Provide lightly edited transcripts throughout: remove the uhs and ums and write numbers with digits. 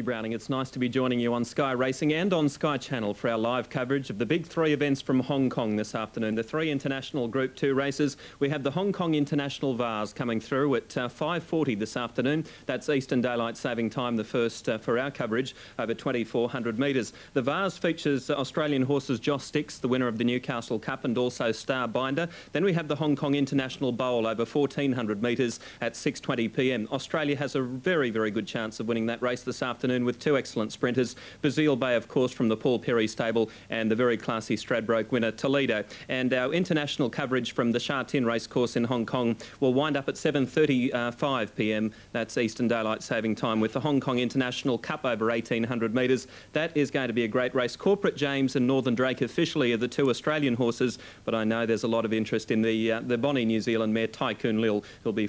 Browning, it's nice to be joining you on Sky Racing and on Sky Channel for our live coverage of the big three events from Hong Kong this afternoon. The three international Group 2 races. We have the Hong Kong International Vase coming through at 5:40 this afternoon. That's Eastern Daylight Saving Time, the first for our coverage, over 2,400 metres. The Vase features Australian horses Joss Sticks, the winner of the Newcastle Cup, and also Star Binder. Then we have the Hong Kong International Bowl over 1,400 metres at 6:20 p.m. Australia has a very, very good chance of winning that race this afternoon with two excellent sprinters, Bazille Bay, of course, from the Paul Perry stable, and the very classy Stradbroke winner, Toledo. And our international coverage from the Sha Tin racecourse in Hong Kong will wind up at 7:35 p.m. That's Eastern Daylight Saving Time, with the Hong Kong International Cup over 1,800 metres. That is going to be a great race. Corporate James and Northern Drake officially are the two Australian horses, but I know there's a lot of interest in the Bonnie New Zealand mare Tycoon Lil, who'll be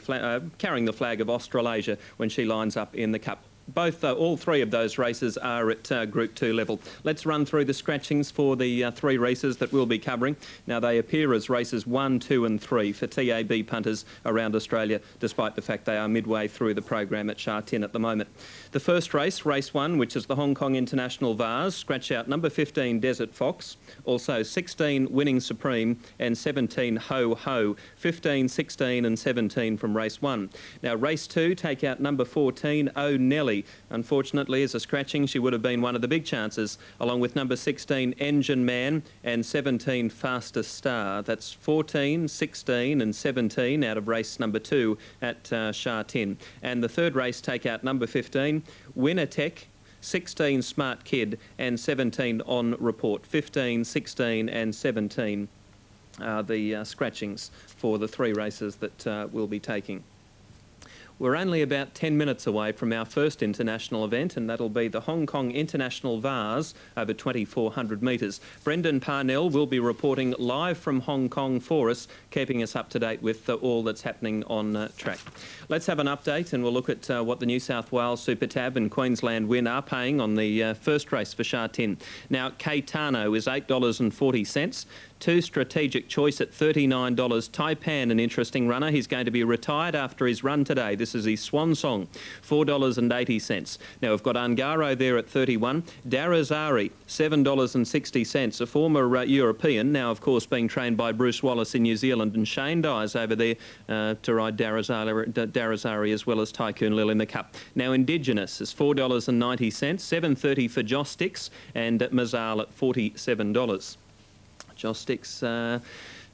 carrying the flag of Australasia when she lines up in the Cup. All three of those races are at Group 2 level. Let's run through the scratchings for the three races that we'll be covering. Now, they appear as races 1, 2 and 3 for TAB punters around Australia, despite the fact they are midway through the program at Sha Tin at the moment. The first race, race 1, which is the Hong Kong International Vase, scratch out number 15 Desert Fox, also 16 Winning Supreme and 17 Ho Ho, 15, 16 and 17 from race 1. Now, race 2, take out number 14 Oh Nelly. Unfortunately, as a scratching, she would have been one of the big chances, along with number 16 Engine Man and 17 Fastest Star. That's 14, 16 and 17 out of race number 2 at Sha Tin. And the third race, take out number 15 Winner Tech, 16 Smart Kid and 17 On Report. 15, 16 and 17 are the scratchings for the three races that we'll be taking. We're only about 10 minutes away from our first international event, and that'll be the Hong Kong International Vase over 2,400 metres. Brendan Parnell will be reporting live from Hong Kong for us, keeping us up to date with all that's happening on track. Let's have an update, and we'll look at what the New South Wales Super Tab and Queensland Win are paying on the first race for Sha Tin. Now, Caetano is $8.40. 2 Strategic Choice at $39. Taipan, an interesting runner. He's going to be retired after his run today. This is his swan song, $4.80. Now, we've got Ungaro there at 31. Darazari, $7.60. A former European, now, of course, being trained by Bruce Wallace in New Zealand, and Shane Dyes over there to ride Darazari as well as Tycoon Lil in the Cup. Now, Indigenous is $4.90. $7.30 for Joss Sticks, and Mazal at $47. Joss Sticks,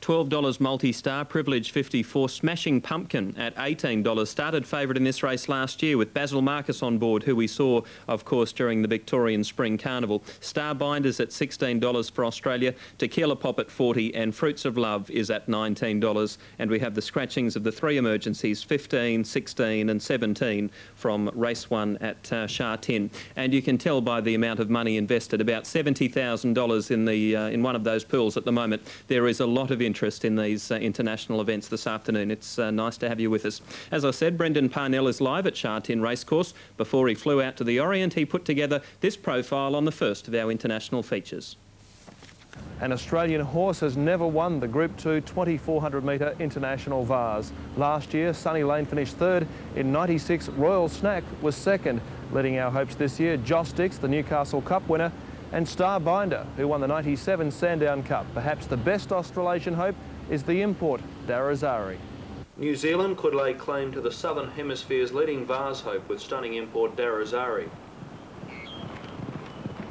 $12 multi-star, Privilege 54, Smashing Pumpkin at $18. Started favourite in this race last year with Basil Marcus on board, who we saw, of course, during the Victorian Spring Carnival. Star Binders at $16 for Australia, Tequila Pop at $40, and Fruits of Love is at $19. And we have the scratchings of the three emergencies, 15, 16 and 17 from race 1 at Sha Tin. And you can tell by the amount of money invested, about $70,000 in one of those pools at the moment. There is a lot of interest in these international events this afternoon. It's nice to have you with us. As I said, Brendan Parnell is live at Sha Tin Racecourse. Before he flew out to the Orient, he put together this profile on the first of our international features. An Australian horse has never won the Group 2 2,400 metre International Vase. Last year, Sunny Lane finished third. In 96, Royal Snack was second. Leading our hopes this year, Joss Sticks, the Newcastle Cup winner, and Star Binder, who won the 97 Sandown Cup. Perhaps the best Australasian hope is the import, Darazari. New Zealand could lay claim to the Southern Hemisphere's leading Vase hope with stunning import Darazari.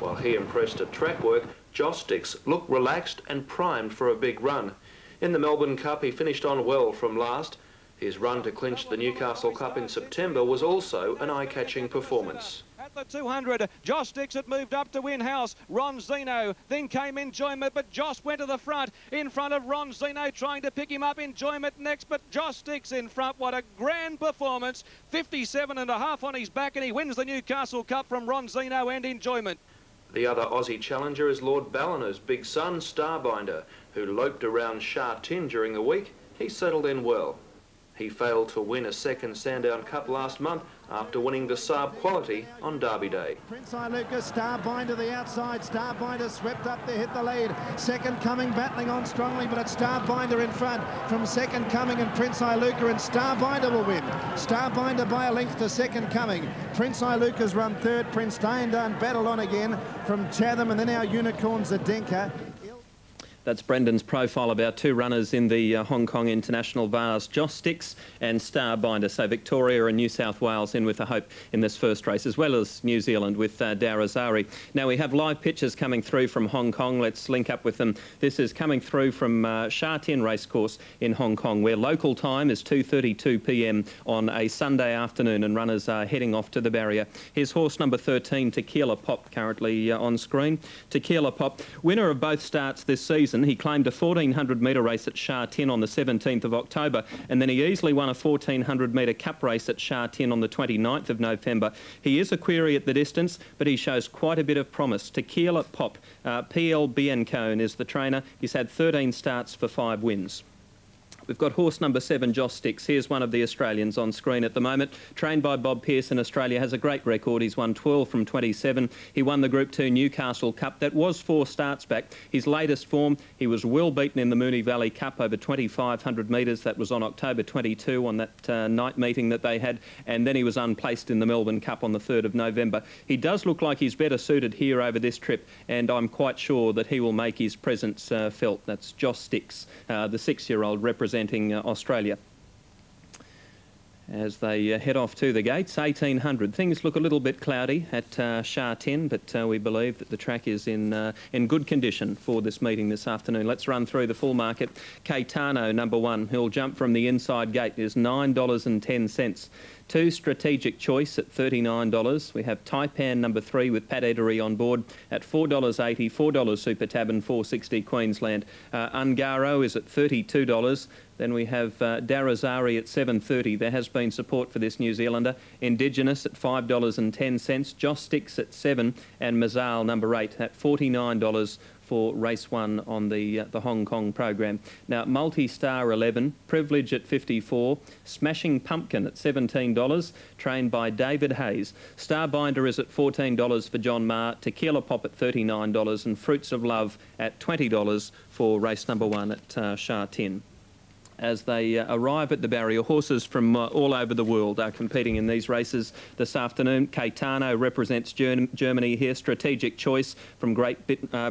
While he impressed at track work, Joss Sticks looked relaxed and primed for a big run. In the Melbourne Cup, he finished on well from last. His run to clinch the Newcastle Cup in September was also an eye-catching performance. At the 200, Joss Sticks had moved up to win house. Ron Zeno, then came Enjoyment, but Joss went to the front, in front of Ron Zeno, trying to pick him up. Enjoyment next, but Joss Sticks in front. What a grand performance. 57.5 on his back, and he wins the Newcastle Cup from Ron Zeno and Enjoyment. The other Aussie challenger is Lord Ballina's big son, Starbinder, who loped around Sha Tin during the week. He settled in well. He failed to win a second Sandown Cup last month after winning the Saab Quality on Derby Day. Prince Iluka, Starbinder the outside. Starbinder swept up to hit the lead. Second Coming battling on strongly, but it's Starbinder in front from Second Coming and Prince Iluka, and Starbinder will win. Starbinder by a length to Second Coming. Prince Iluka's run third. Prince Taindan battled on again from Chatham, and then our Unicorns Zadenka. That's Brendan's profile of our two runners in the Hong Kong International Vase, Joss Sticks and Starbinder. So Victoria and New South Wales in with a hope in this first race, as well as New Zealand with Darazari. Now we have live pictures coming through from Hong Kong. Let's link up with them. This is coming through from Sha Tin Racecourse in Hong Kong, where local time is 2:32 p.m. on a Sunday afternoon, and runners are heading off to the barrier. Here's horse number 13, Tequila Pop, currently on screen. Tequila Pop, winner of both starts this season. He claimed a 1400-metre race at Sha Tin on the 17th of October, and then he easily won a 1400-metre cup race at Sha Tin on the 29th of November. He is a query at the distance, but he shows quite a bit of promise. Tequila Pop, PL Biancone is the trainer. He's had 13 starts for 5 wins. We've got horse number 7, Joss Sticks. Here's one of the Australians on screen at the moment. Trained by Bob Pearson, Australia has a great record. He's won 12 from 27. He won the Group 2 Newcastle Cup. That was 4 starts back. His latest form, he was well beaten in the Moonee Valley Cup over 2,500 metres. That was on October 22 on that night meeting that they had. And then he was unplaced in the Melbourne Cup on the 3rd of November. He does look like he's better suited here over this trip, and I'm quite sure that he will make his presence felt. That's Joss Sticks, the 6-year-old representing Australia. As they head off to the gates, 1800. Things look a little bit cloudy at Sha Tin, but we believe that the track is in good condition for this meeting this afternoon. Let's run through the full market. Caetano, number 1, who'll jump from the inside gate, is $9.10. 2, Strategic Choice at $39. We have Taipan number 3 with Pat Edery on board at $4.80, $4 Super Tab and $4.60 Queensland. Ungaro is at $32. Then we have Darazari at $7.30. There has been support for this New Zealander. Indigenous at $5.10. Joss Sticks at $7, and Mazal number 8 at $49 for race 1 on the Hong Kong program. Now, Multi-Star 11, Privilege at $54, Smashing Pumpkin at $17, trained by David Hayes. Starbinder is at $14 for John Marr, Tequila Pop at $39, and Fruits of Love at $20 for race number 1 at Sha Tin. As they arrive at the barrier, horses from all over the world are competing in these races this afternoon. Caetano represents Germany here. Strategic Choice from Great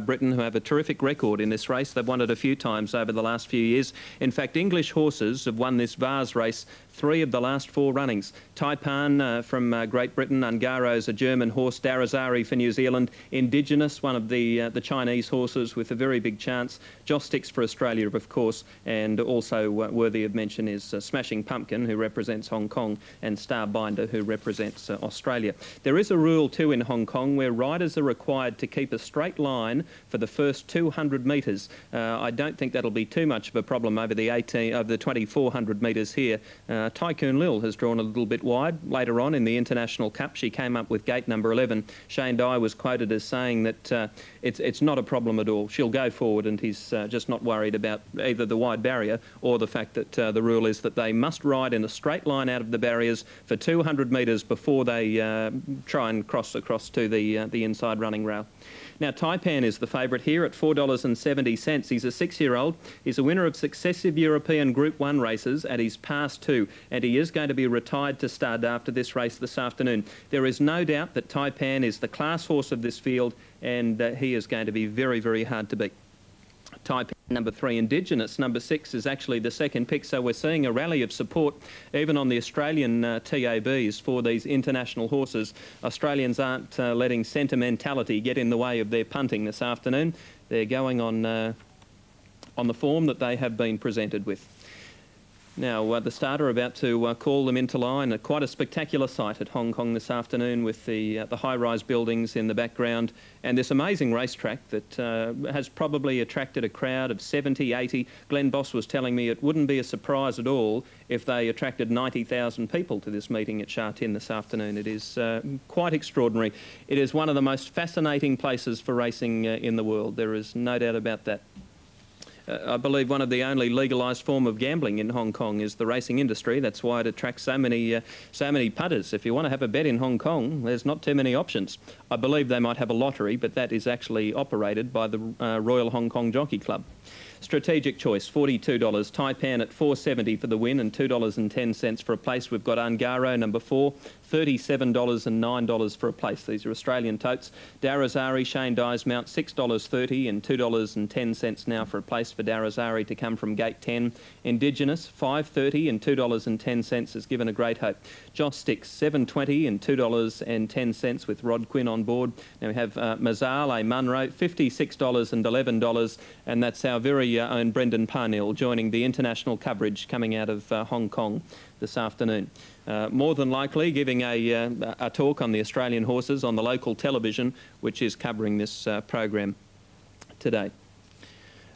Britain, who have a terrific record in this race. They've won it a few times over the last few years. In fact, English horses have won this Vase race 3 of the last 4 runnings. Taipan from Great Britain. Ungaro's a German horse. Darazari for New Zealand. Indigenous, one of the Chinese horses with a very big chance. Joss Sticks for Australia, of course, and also worthy of mention is Smashing Pumpkin, who represents Hong Kong, and Starbinder, who represents Australia. There is a rule too in Hong Kong where riders are required to keep a straight line for the first 200 metres. I don't think that'll be too much of a problem over the 2,400 metres here. Tycoon Lil has drawn a little bit wide. Later on in the International Cup, she came up with gate number 11. Shane Dye was quoted as saying that it's not a problem at all. She'll go forward, and he's just not worried about either the wide barrier or the fact that the rule is that they must ride in a straight line out of the barriers for 200 metres before they try and cross across to the inside running rail. Now, Taipan is the favourite here at $4.70. He's a 6-year-old. He's a winner of successive European Group 1 races at his past 2, and he is going to be retired to stud after this race this afternoon. There is no doubt that Taipan is the class horse of this field, and he is going to be very, very hard to beat. Taipan number 3, Indigenous number 6 is actually the second pick, so we're seeing a rally of support even on the Australian TABs for these international horses. Australians aren't letting sentimentality get in the way of their punting this afternoon. They're going on the form that they have been presented with. Now, the starter about to call them into line. Quite a spectacular sight at Hong Kong this afternoon with the high-rise buildings in the background and this amazing racetrack that has probably attracted a crowd of 70, 80. Glenn Boss was telling me it wouldn't be a surprise at all if they attracted 90,000 people to this meeting at Sha Tin this afternoon. It is quite extraordinary. It is one of the most fascinating places for racing in the world. There is no doubt about that. I believe one of the only legalised form of gambling in Hong Kong is the racing industry. That's why it attracts so many punters. If you want to have a bet in Hong Kong, there's not too many options. I believe they might have a lottery, but that is actually operated by the Royal Hong Kong Jockey Club. Strategic Choice, $42. Taipan at $4.70 for the win and $2.10 for a place. We've got Ungaro, number 4, $37 and $9 for a place. These are Australian totes. Darazari, Shane Dysmount, $6.30 and $2.10 now for a place for Darazari to come from gate 10. Indigenous, $5.30 and $2.10 has given a great hope. Joss Sticks, $7.20 and $2.10 with Rod Quinn on board. Now we have Mazale Munro, $56 and $11, and that's our very own Brendan Parnell joining the international coverage coming out of Hong Kong this afternoon. More than likely giving a talk on the Australian horses on the local television, which is covering this program today.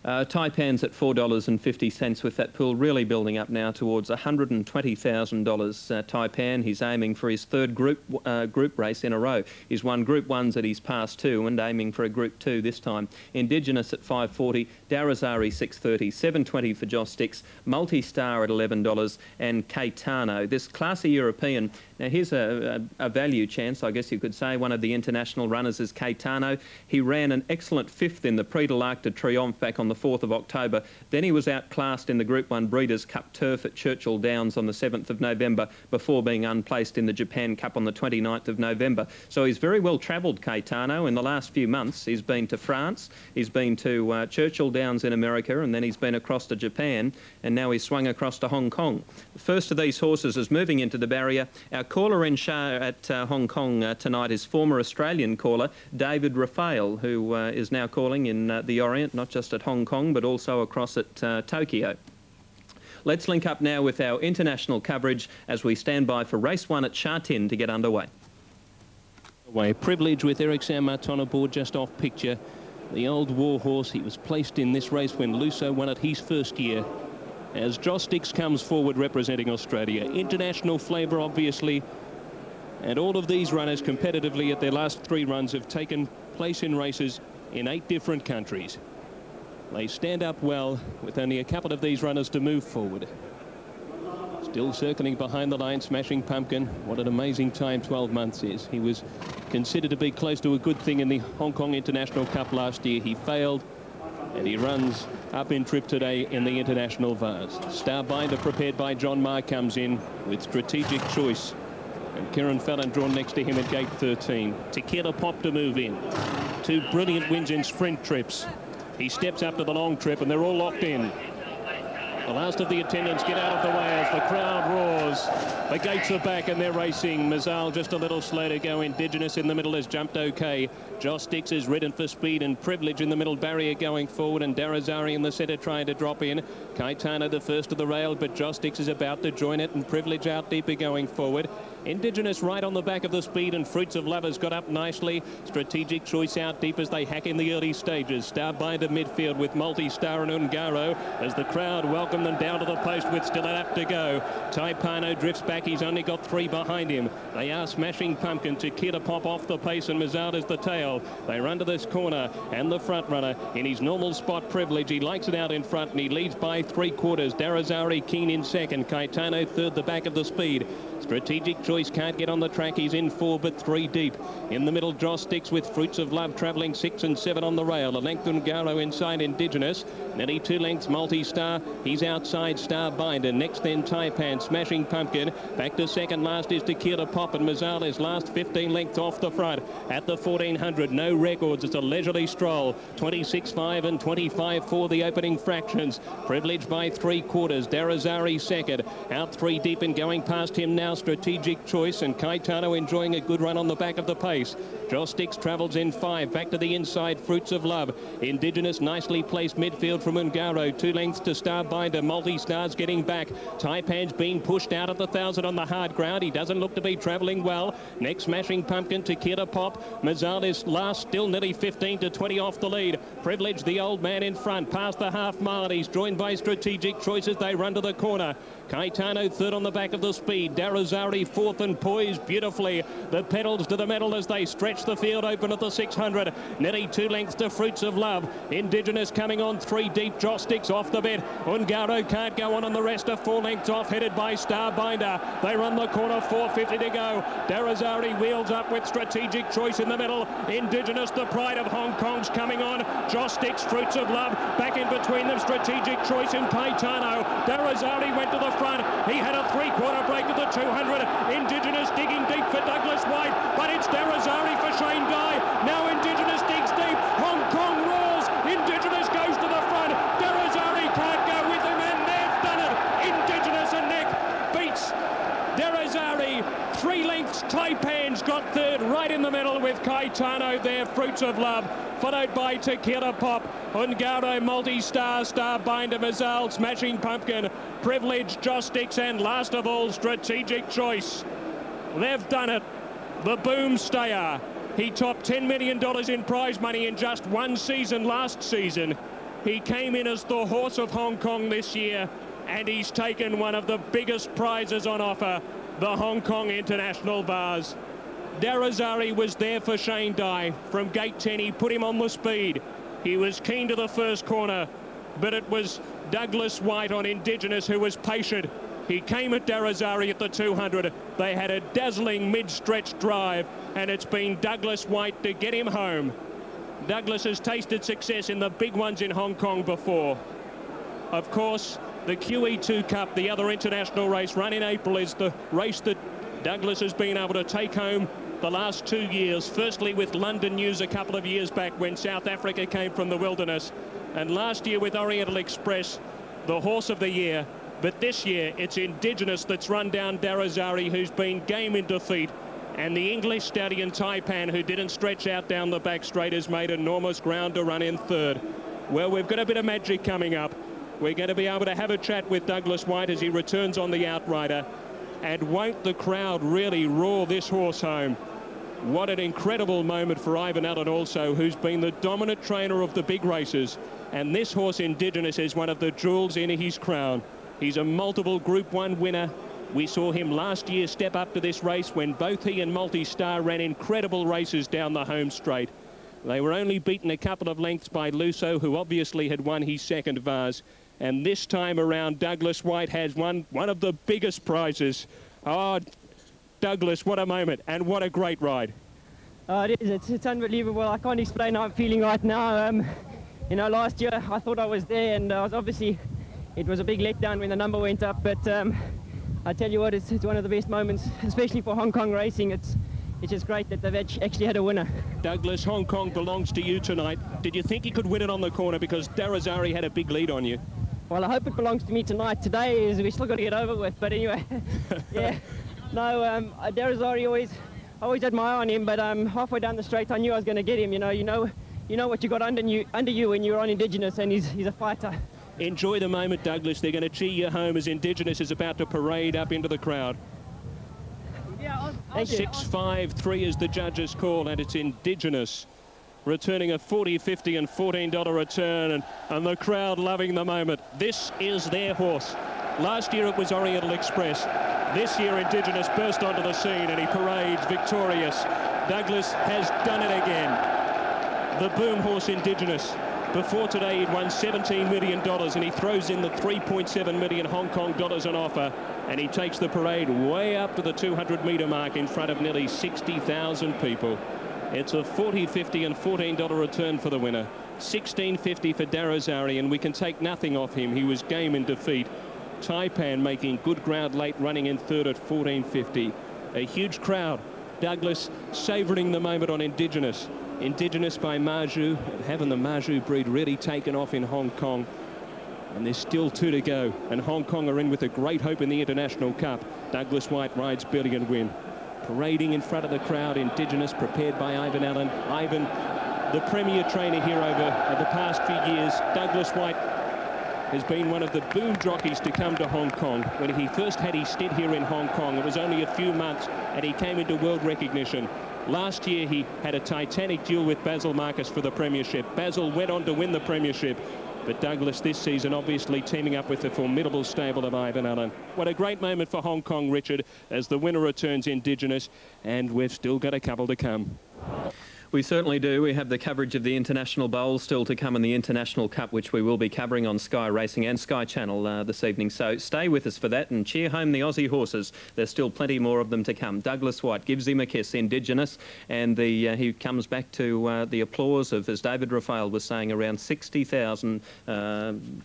Taipan's at $4.50 with that pool really building up now towards $120,000. Taipan, he's aiming for his third group race in a row. He's won Group 1s at his past 2 and aiming for a Group 2 this time. Indigenous at $5.40, Darazari $6.30, $7.20 for Joss Sticks, Multi-Star at $11 and Caetano. This classy European, now here's a value chance, I guess you could say. One of the international runners is Caetano. He ran an excellent 5th in the Prix de l'Arc de Triomphe back on the 4th of October. Then he was outclassed in the Group 1 Breeders' Cup Turf at Churchill Downs on the 7th of November before being unplaced in the Japan Cup on the 29th of November. So he's very well travelled, Caetano. In the last few months, he's been to France, he's been to Churchill Downs in America, and then he's been across to Japan, and now he's swung across to Hong Kong. The first of these horses is moving into the barrier. Our caller in show at Hong Kong tonight is former Australian caller David Raphael, who is now calling in the Orient, not just at Hong Kong, but also across at Tokyo. Let's link up now with our international coverage as we stand by for race 1 at Sha Tin to get underway. Privilege with Eric San Martin aboard just off picture. The old war horse, he was placed in this race when Lusso won it his first year. As Joss Sticks comes forward representing Australia. International flavour, obviously. And all of these runners competitively at their last 3 runs have taken place in races in 8 different countries. They stand up well with only a couple of these runners to move forward. Still circling behind the line, Smashing Pumpkin. What an amazing time 12 months is. He was considered to be close to a good thing in the Hong Kong International Cup last year. He failed, and he runs up in trip today in the International Vase. Starbinder prepared by John Marr comes in with Strategic Choice. And Kieran Fallon drawn next to him at gate 13. Tequila Pop to move in. 2 brilliant wins in sprint trips. He steps up to the long trip and they're all locked in. The last of the attendants get out of the way as the crowd roars. The gates are back and they're racing. Mazal just a little slow to go. Indigenous in the middle has jumped okay. Joss Sticks is ridden for speed and Privilege in the middle barrier going forward, and Darazari in the centre trying to drop in. Caetano the first of the rail, but Joss Sticks is about to join it and Privilege out deeper going forward. Indigenous right on the back of the speed, and Fruits of Love has got up nicely. Strategic Choice out deep as they hack in the early stages. Starbinder midfield with Multi-Star and Ungaro as the crowd welcome them down to the post with still a lap to go. Taipano drifts back. He's only got 3 behind him. They are Smashing Pumpkin. Tequila Pop off the pace and Mazal is the tail. They run to this corner and the front runner in his normal spot, Privilege. He likes it out in front and he leads by 3/4. Darazari keen in second. Caetano third, the back of the speed. Strategic Choice can't get on the track. He's in 4 but 3 deep. In the middle, Joss Sticks with Fruits of Love travelling 6 and 7 on the rail. A length Ungaro inside Indigenous. Nearly 2 lengths Multi-Star. He's outside Starbinder. Next then Taipan, Smashing Pumpkin. Back to second last is Tequila Pop, and Mazal is last 15 lengths off the front. At the 1400, no records. It's a leisurely stroll. 26.5 and 25.4 the opening fractions. Privilege by 3/4. Darazari second. Out 3 deep and going past him now Strategic Choice, and Caetano enjoying a good run on the back of the pace. Joss Sticks travels in 5. Back to the inside, Fruits of Love. Indigenous nicely placed midfield from Ungaro. 2 lengths to Starbinder. Multi-Star's getting back. Taipan's being pushed out of the 1,000 on the hard ground. He doesn't look to be travelling well. Next, Smashing Pumpkin, Tequila Pop. Mazal is last, still nearly 15 to 20 off the lead. Privilege, the old man in front, past the half mile. He's joined by Strategic Choice as they run to the corner. Caetano third on the back of the speed. Darazari fourth and poised beautifully. The pedals to the metal as they stretch the field open at the 600. Nearly 2 lengths to Fruits of Love. Indigenous coming on 3 deep. Jostics off the bit. Ungaro can't go on, and the rest are 4 lengths off, headed by Starbinder. They run the corner, 4:50 to go. Darazari wheels up with Strategic Choice in the middle. Indigenous, the pride of Hong Kong's coming on. Jostics, Fruits of Love, back in between them. Strategic Choice and Caetano. Darazari went to the front. He had a 3/4 break at the 200. Indigenous digging deep for Douglas White, but it's Darazari for Shane Dye. Now Indigenous digs deep. Hong Kong roars. Indigenous goes to the front. Darazari can't go with him, and they've done it. Indigenous and Neck beats Darazari. 3 lengths. Taipan's got third, right in the middle with Caetano there. Fruits of Love, followed by Tequila Pop. Ungaro, Multi-Star, Starbinder, Mazal, Smashing Pumpkin, Privilege, Jostics, and last of all, Strategic Choice. They've done it. The Boom Stayer. He topped $10 million in prize money in just 1 season last season. He came in as the horse of Hong Kong this year, and he's taken one of the biggest prizes on offer, the Hong Kong International Vase. Darazari was there for Shane Dye. From gate 10, he put him on the speed. He was keen to the first corner, but it was Douglas White on Indigenous who was patient. He came at Darazari at the 200. They had a dazzling mid-stretch drive, and it's been Douglas White to get him home. Douglas has tasted success in the big ones in Hong Kong before. Of course, the QE2 Cup, the other international race run in April, is the race that Douglas has been able to take home the last 2 years. Firstly with London News a couple of years back when South Africa came from the wilderness, and last year with Oriental Express, the horse of the year. But this year it's Indigenous that's run down Darazari, who's been game in defeat, and the English stallion Taipan, who didn't stretch out down the back straight, has made enormous ground to run in third. Well, we've got a bit of magic coming up. We're going to be able to have a chat with Douglas White as he returns on the outrider. And won't the crowd really roar this horse home? What an incredible moment for Ivan Allen also, who's been the dominant trainer of the big races. And this horse Indigenous is one of the jewels in his crown. He's a multiple Group 1 winner. We saw him last year step up to this race when both he and Multi-Star ran incredible races down the home straight. They were only beaten a couple of lengths by Lusso, who obviously had won his second Vase. And this time around, Douglas White has won one of the biggest prizes. Oh, Douglas, what a moment, and what a great ride. It is. It's unbelievable. I can't explain how I'm feeling right now. You know, last year I thought I was there, and I was obviously, it was a big letdown when the number went up. But I tell you what, it's one of the best moments, especially for Hong Kong racing. It's just great that they've actually had a winner. Douglas, Hong Kong belongs to you tonight. Did you think you could win it on the corner, because Darazari had a big lead on you? Well, I hope it belongs to me tonight. Today we still got to get over with, but anyway, yeah. No, Darazari always had my eye on him, but halfway down the straight I knew I was going to get him. You know what you got under you when you're on Indigenous, and he's a fighter. Enjoy the moment, Douglas. They're going to cheer you home as Indigenous is about to parade up into the crowd. Yeah, 6-5-3 is the judges' call, and it's Indigenous returning a $40, $50 and $14 return, and the crowd loving the moment. This is their horse. Last year it was Oriental Express. This year Indigenous burst onto the scene, and he parades victorious. Douglas has done it again. The boom horse Indigenous. Before today he'd won $17 million, and he throws in the 3.7 million Hong Kong dollars on offer, and he takes the parade way up to the 200-metre mark in front of nearly 60,000 people. It's a $40, $50 and $14 return for the winner. $16.50 for Darazari, and we can take nothing off him. He was game in defeat. Taipan making good ground late, running in third at $14.50. A huge crowd. Douglas savouring the moment on Indigenous. Indigenous by Maju, having the Maju breed really taken off in Hong Kong. And there's still 2 to go. And Hong Kong are in with a great hope in the International Cup. Douglas White rides Billy and win. Parading in front of the crowd, Indigenous, prepared by Ivan Allen. Ivan, the premier trainer here over the past few years. Douglas White has been one of the boom jockeys to come to Hong Kong. When he first had his stint here in Hong Kong, it was only a few months, and he came into world recognition. Last year, he had a titanic duel with Basil Marcus for the premiership. Basil went on to win the premiership. But Douglas this season obviously teaming up with the formidable stable of Ivan Allen. What a great moment for Hong Kong, Richard, as the winner returns Indigenous, and we've still got a couple to come. We certainly do. We have the coverage of the International Bowl still to come in the International Cup, which we will be covering on Sky Racing and Sky Channel this evening. So stay with us for that and cheer home the Aussie horses. There's still plenty more of them to come. Douglas White gives him a kiss, Indigenous, and he comes back to the applause of, as David Raphael was saying, around 60,000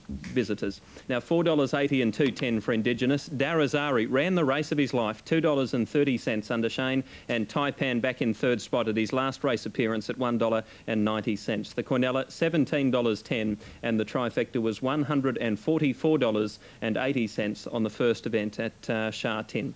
visitors. Now, $4.80 and $2.10 for Indigenous. Darazari ran the race of his life, $2.30 under Shane, and Taipan back in third spot at his last race appearance at $1.90. The Cornella, $17.10, and the trifecta was $144.80 on the first event at Sha Tin.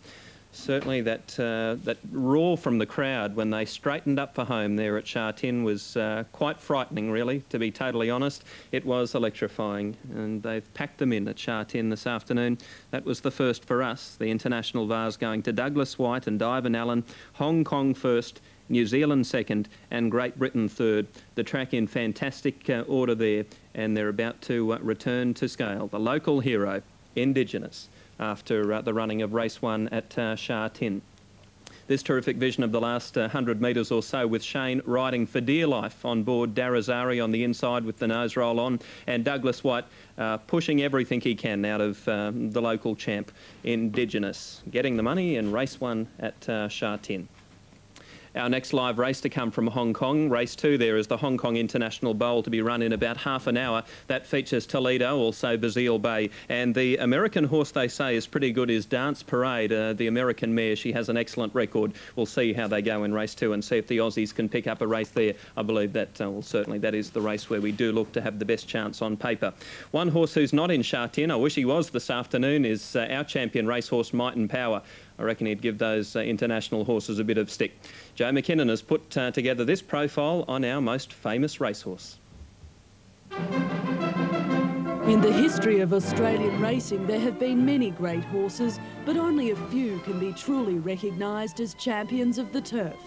Certainly that roar from the crowd when they straightened up for home there at Sha Tin was quite frightening, really, to be totally honest. It was electrifying, and they've packed them in at Sha Tin this afternoon. That was the first for us, the International Vase going to Douglas White and Ivan Allen, Hong Kong first, New Zealand second, and Great Britain third. The track in fantastic order there, and they're about to return to scale. The local hero, Indigenous, after the running of race one at Sha Tin. This terrific vision of the last 100 metres or so with Shane riding for dear life on board, Darazari on the inside with the nose roll on, and Douglas White pushing everything he can out of the local champ, Indigenous, getting the money in race one at Sha Tin. Our next live race to come from Hong Kong. Race 2 there is the Hong Kong International Bowl to be run in about half an hour. That features Toledo, also Bazile Bay. And the American horse they say is pretty good is Dance Parade, the American mare. She has an excellent record. We'll see how they go in race 2 and see if the Aussies can pick up a race there. I believe that, well, certainly that is the race where we do look to have the best chance on paper. One horse who's not in Sha Tin, I wish he was this afternoon, is our champion racehorse Might and Power. I reckon he'd give those international horses a bit of stick. Joe McKinnon has put together this profile on our most famous racehorse. In the history of Australian racing, there have been many great horses, but only a few can be truly recognised as champions of the turf.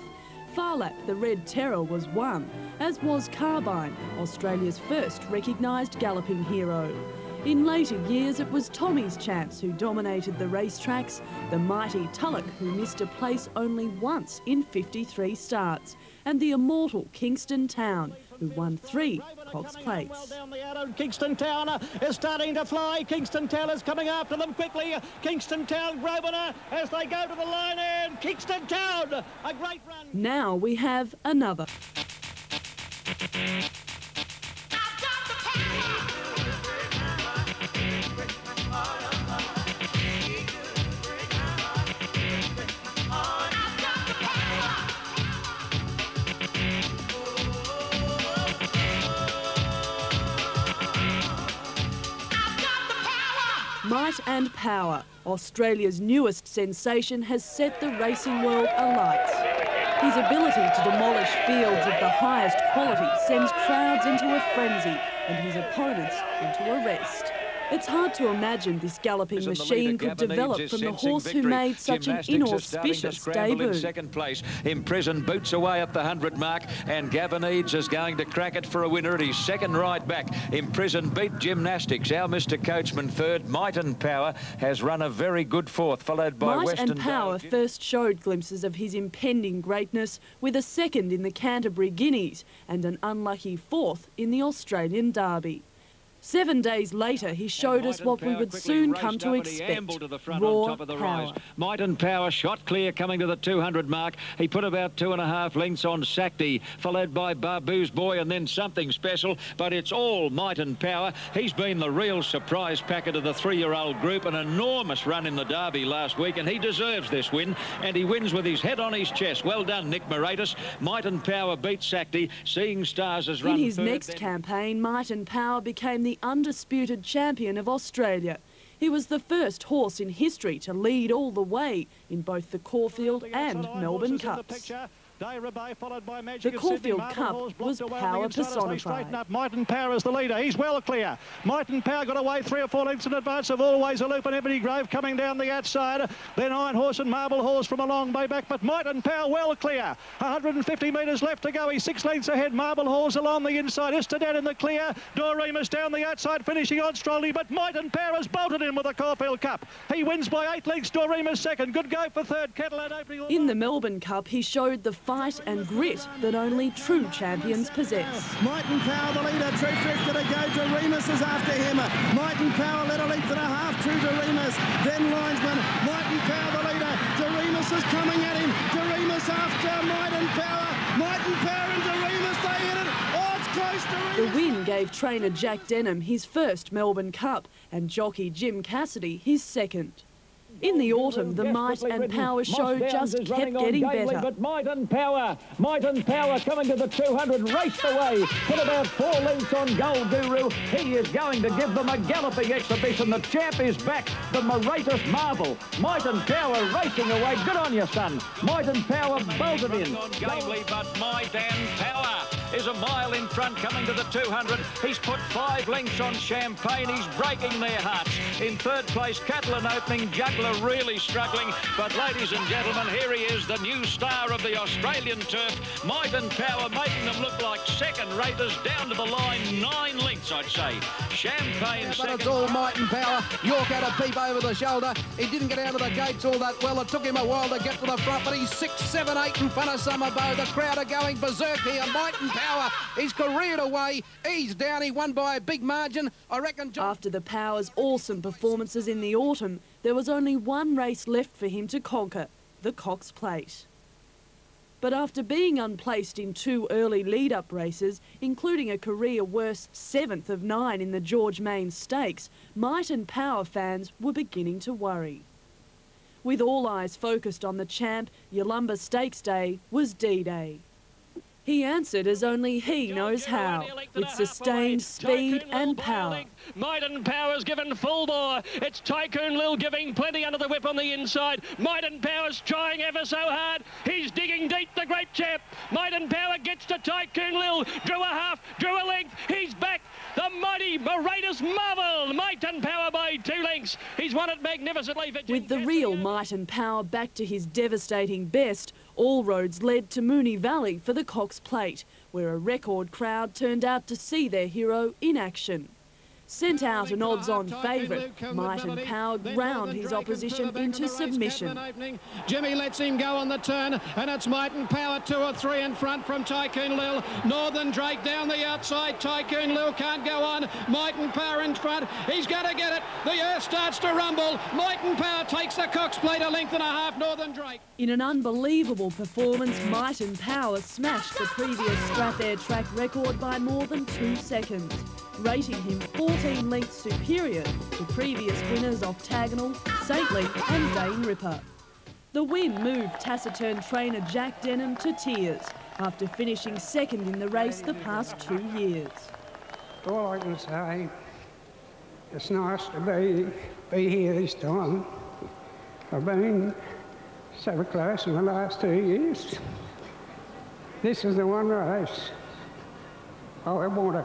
Farlap, the Red Terror, was one, as was Carbine, Australia's first recognised galloping hero. In later years, it was Tommy's Chance who dominated the racetracks, the mighty Tulloch who missed a place only once in 53 starts, and the immortal Kingston Town who won 3 Cox Plates. Well down the outer, Kingston Town is starting to fly. Kingston Town is coming after them quickly. Kingston Town, Grosvenor, as they go to the line, and Kingston Town, a great run. Now we have another. Might and Power, Australia's newest sensation, has set the racing world alight. His ability to demolish fields of the highest quality sends crowds into a frenzy and his opponents into a rest. It's hard to imagine this galloping machine could develop from the horse who made such an inauspicious debut. In second place, Imprisoned boots away at the 100 mark, and Gavin Eads is going to crack it for a winner at his second ride back. Imprisoned beat Gymnastics. Our Mr. Coachman third. Might and Power has run a very good fourth, followed by Western Might and Power first showed glimpses of his impending greatness with a second in the Canterbury Guineas and an unlucky fourth in the Australian Derby. 7 days later, he showed us what we would soon come to expect, raw power. Might and Power shot clear coming to the 200 mark. He put about 2.5 lengths on Sakti, followed by Babu's Boy and then Something Special, but it's all Might and Power. He's been the real surprise packet of the 3-year-old group, an enormous run in the Derby last week, and he deserves this win, and he wins with his head on his chest. Well done, Nick Moratis. Might and Power beat Sakti. Seeing Stars has run in his third, next campaign, Might and Power became the undisputed champion of Australia. He was the first horse in history to lead all the way in both the Caulfield and Melbourne Cups. Followed by Magic The Caulfield Cup was power personified. Might and Power is the leader. He's well clear. Might and Power got away 3 or 4 lengths in advance of Always a Loop and Ebony Grove coming down the outside. Then Iron Horse and Marble Horse from a long way back, but Might and Power well clear. 150 metres left to go. He's 6 lengths ahead. Marble Horse along the inside. Istedad in the clear. Doremus down the outside, finishing on strongly, but Might and Power has bolted in with the Caulfield Cup. He wins by 8 lengths. Doremus second. Good go for third. Catalan opening. In the Melbourne Cup, he showed the fight and grit that only true champions possess. Might and Power the leader, True Drifter to go. Doremus is after him. Might and Power led a length and a half. True Doremus, then Linesman. Might and Power the leader. Doremus is coming at him. Doremus after Might and Power. Might and Power and Doremus, they hit it. Oh, it's close. Doremus. The win gave trainer Jack Denham his first Melbourne Cup and jockey Jim Cassidy his second. In the autumn, the Might and Power show just kept getting better. But Might and Power coming to the 200, raced away, put about 4 lengths on Gold Guru. He is going to give them a galloping exhibition. The champ is back, the Moratus Marvel. Might and Power racing away. Good on you, son. Might and Power bolted in. Gamely, but Might and Power is a mile in front coming to the 200. He's put 5 lengths on Champagne. He's breaking their hearts. In third place, Catalan opening, Juggler really struggling. But ladies and gentlemen, here he is, the new star of the Australian turf. Might and Power making them look like second raters down to the line. 9 lengths, I'd say. Champagne second. But it's all Might and Power. York had a peep over the shoulder. He didn't get out of the gates all that well. It took him a while to get to the front, but he's 6, 7, 8 in front of Summerbow. The crowd are going berserk here. Might and Power, he's careered away. He's down. He won by a big margin. I reckon. After the Power's awesome performances in the autumn, there was only one race left for him to conquer, the Cox Plate. But after being unplaced in 2 early lead-up races, including a career-worst 7th of 9 in the George Main Stakes, Might and Power fans were beginning to worry. With all eyes focused on the champ, Yalumba Stakes Day was D-Day. He answered as only he knows how, with sustained speed and power. Might and Power's given full bore. It's Tycoon Lil giving plenty under the whip on the inside. Might and Power's trying ever so hard. He's digging deep, the great champ. Might and Power gets to Tycoon Lil. Drew a half, drew a length. He's back. The mighty Moratus Marvel. Might and Power by 2 lengths. He's won it magnificently. With the real Might and Power back to his devastating best, all roads led to Moonee Valley for the Cox Plate, where a record crowd turned out to see their hero in action. Sent out an odds-on favourite, Might and Power ground his opposition into submission. Jimmy lets him go on the turn, and it's Might and Power 2 or 3 in front from Tycoon Lil. Northern Drake down the outside. Tycoon Lil can't go on. Might and Power in front. He's going to get it. The earth starts to rumble. Might and Power takes the Cox Plate a length and a half. Northern Drake. In an unbelievable performance, Might and Power smashed the previous Strathayr track record by more than 2 seconds, rating him 14 lengths superior to previous winners Octagonal, Saintly and Dane Ripper. The win moved taciturn trainer Jack Denham to tears after finishing second in the race the past 2 years. All I can say, it's nice to be here this time. I've been so close in the last 2 years. This is the one race I wanted.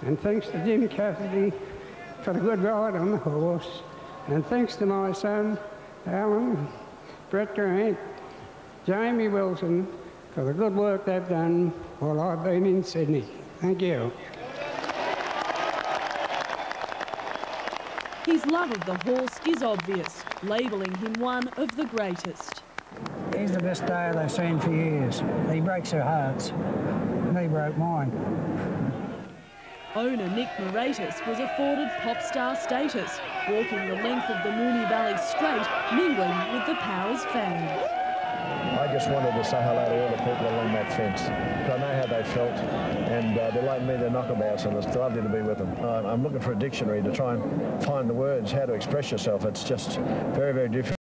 And thanks to Jim Cassidy for the good ride on the horse. And thanks to my son, Alan, Brett Grant, Jamie Wilson, for the good work they've done while I've been in Sydney. Thank you. His love of the horse is obvious, labelling him one of the greatest. He's the best day they've seen for years. He breaks their hearts, and he broke mine. Owner Nick Moratus was afforded pop star status, walking the length of the Moonee Valley Straight, mingling with the Powers fans. I just wanted to say hello to all the people along that fence. I know how they felt, and they're like me, they're knockabouts, and it's lovely to be with them. I'm looking for a dictionary to try and find the words, how to express yourself. It's just very, very difficult.